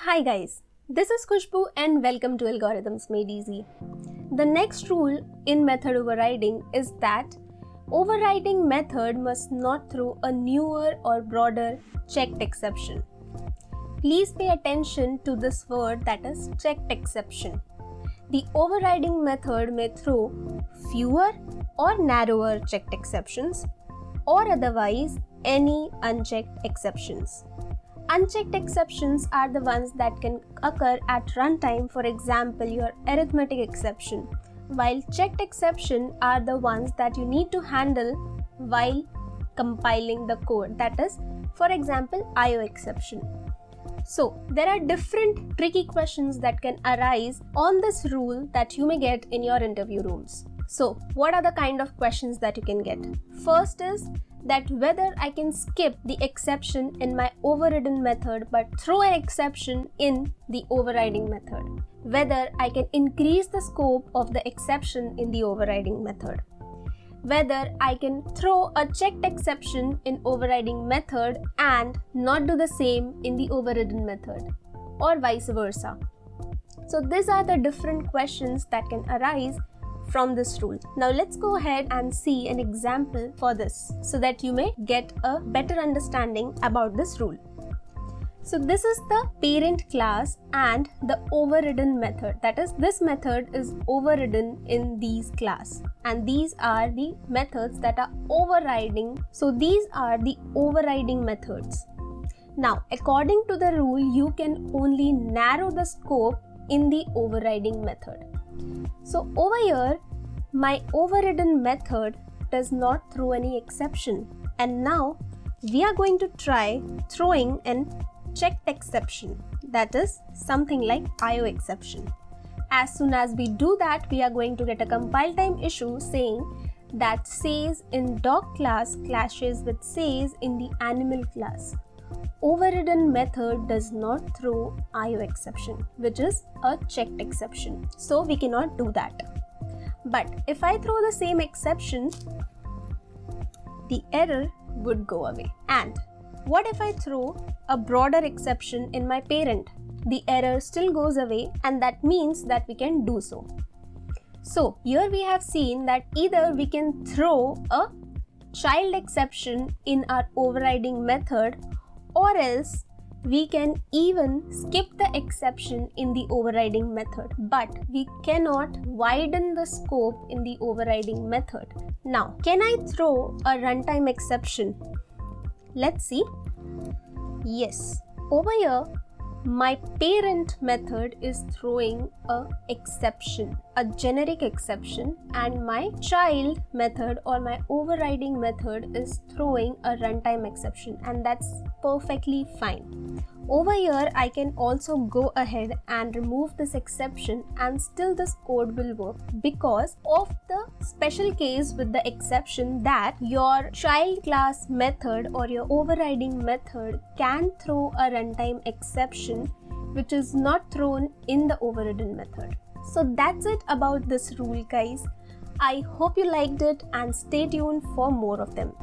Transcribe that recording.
Hi guys, this is Khushbu and welcome to Algorithms Made Easy. The next rule in method overriding is that overriding method must not throw a newer or broader checked exception. Please pay attention to this word, that is checked exception. The overriding method may throw fewer or narrower checked exceptions or otherwise any unchecked exceptions. Unchecked exceptions are the ones that can occur at runtime, for example, your arithmetic exception, while checked exceptions are the ones that you need to handle while compiling the code, that is, for example, IO exception. So, there are different tricky questions that can arise on this rule that you may get in your interview rooms. So, what are the kind of questions that you can get? First is that whether I can skip the exception in my overridden method but throw an exception in the overriding method. Whether I can increase the scope of the exception in the overriding method. Whether I can throw a checked exception in overriding method and not do the same in the overridden method, or vice versa. So these are the different questions that can arise from this rule. Now let's go ahead and see an example for this so that you may get a better understanding about this rule. So this is the parent class and the overridden method. That is, this method is overridden in these class and these are the methods that are overriding. So these are the overriding methods. Now according to the rule, you can only narrow the scope in the overriding method. So over here, my overridden method does not throw any exception, and now we are going to try throwing an checked exception, that is something like IO exception. As soon as we do that, we are going to get a compile time issue saying that says in dog class clashes with says in the animal class. Overridden method does not throw IO exception, which is a checked exception. So we cannot do that. But if I throw the same exception, the error would go away. And what if I throw a broader exception in my parent? The error still goes away, and that means that we can do so. So here we have seen that either we can throw a child exception in our overriding method, or else we can even skip the exception in the overriding method, but we cannot widen the scope in the overriding method. Now, can I throw a runtime exception? Let's see. Yes, over here my parent method is throwing a exception, a generic exception, and my child method or my overriding method is throwing a runtime exception, and that's perfectly fine. Over here, I can also go ahead and remove this exception and still this code will work because of the special case with the exception that your child class method or your overriding method can throw a runtime exception which is not thrown in the overridden method. So that's it about this rule, guys. I hope you liked it and stay tuned for more of them.